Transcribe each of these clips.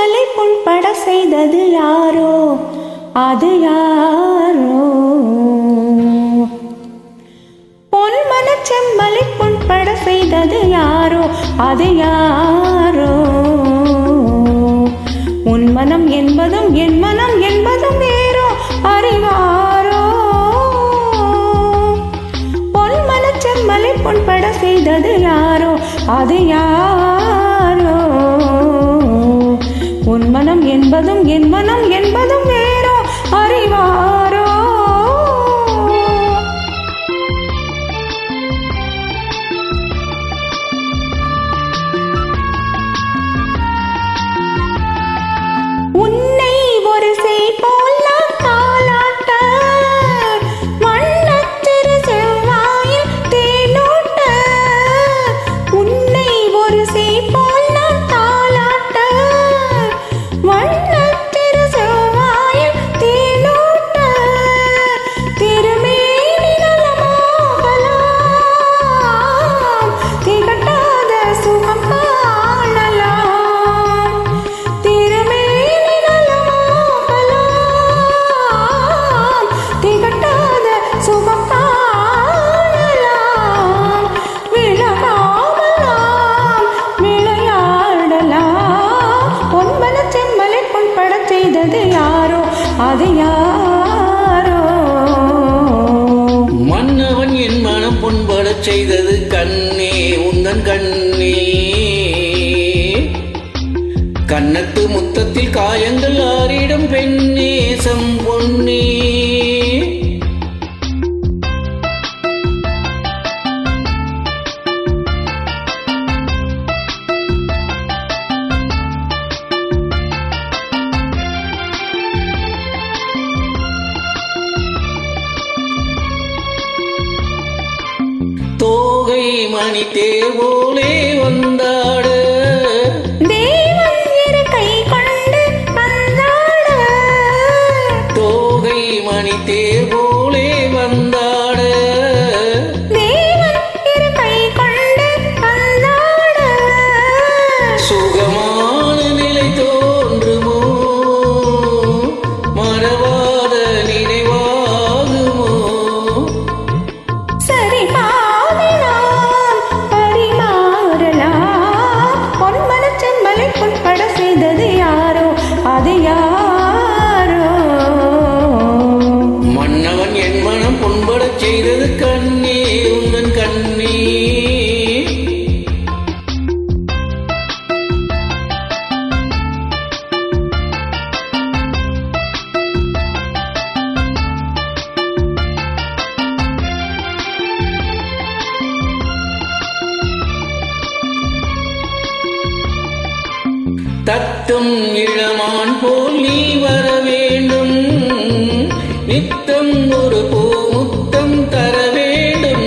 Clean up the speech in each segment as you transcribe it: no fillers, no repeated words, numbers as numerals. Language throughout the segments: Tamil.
செம்மலை புண்பட செய்தது யாரோ அது யாரோ? பொன்மன செம்மலை புண்பட செய்தது யாரோ அது யாரோ? உன் மனம் என்பதும் என் மனம் என்பதும் வேறோ அறிவாரோ? பொன்மன செம்மலை புண்பட செய்தது யாரோ அது யாரோ? உன் மனம் என்பதும் என் மனம் என்பதும் வேறோ அறிவாரோ? உன்னை ஒரு செய் போல் நான் தாலாட்ட, வண்ணத்திரு செவ்வாயில் தேனோட்ட. உன்னை ஒரு செய் போல் நான் தாலாட்ட, வண்ணத்திரு செவ்வாயில் தேனோட்ட. திருமேனி நலமாகலாம், திகட்டாத சுகம் காணலாம். திருமேனி நலமாகலாம், திகட்டாத சுகம் காணலாம். விலகாமல் நாம் விளையாடலாம். பொன்மன செம்மலை புண்பட செய்தது யாரோ அது யாரோ? மன்னவன் என் மனம் புண்படச் செய்தது கண்ணே உந்தன் கண்ணே. கன்னத்து முத்தத்தில் காயங்கள் ஆறிடும் பெண்ணே செம்பொன்னே. தோகை மணி தேவோலே வந்தாட, தேவன் இரு கை கொண்டு வந்தாட. தோகை மணி தேவோலே வந்தாட. தேவன் இரு கை கொண்டு வந்தாட. சுகமான நிலை தோன்றுமோ, மறவாத நினைவாகுமோ? சரி பாதி நாம் பரிமாறலாம். பொன்மன செம்மலை புண்பட செய்தது யாரோ அது யாரோ? மன்னவன் என் மனம் புண்படச் செய்தது கண்ணே உந்தன் கண்ணே. தத்தும் இளமான் போல் நீ வர வேண்டும், நித்தம் ஒரு பூமுத்தம் தர வேண்டும்.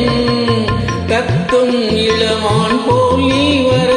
தத்தும் இளமான் போல் நீ வர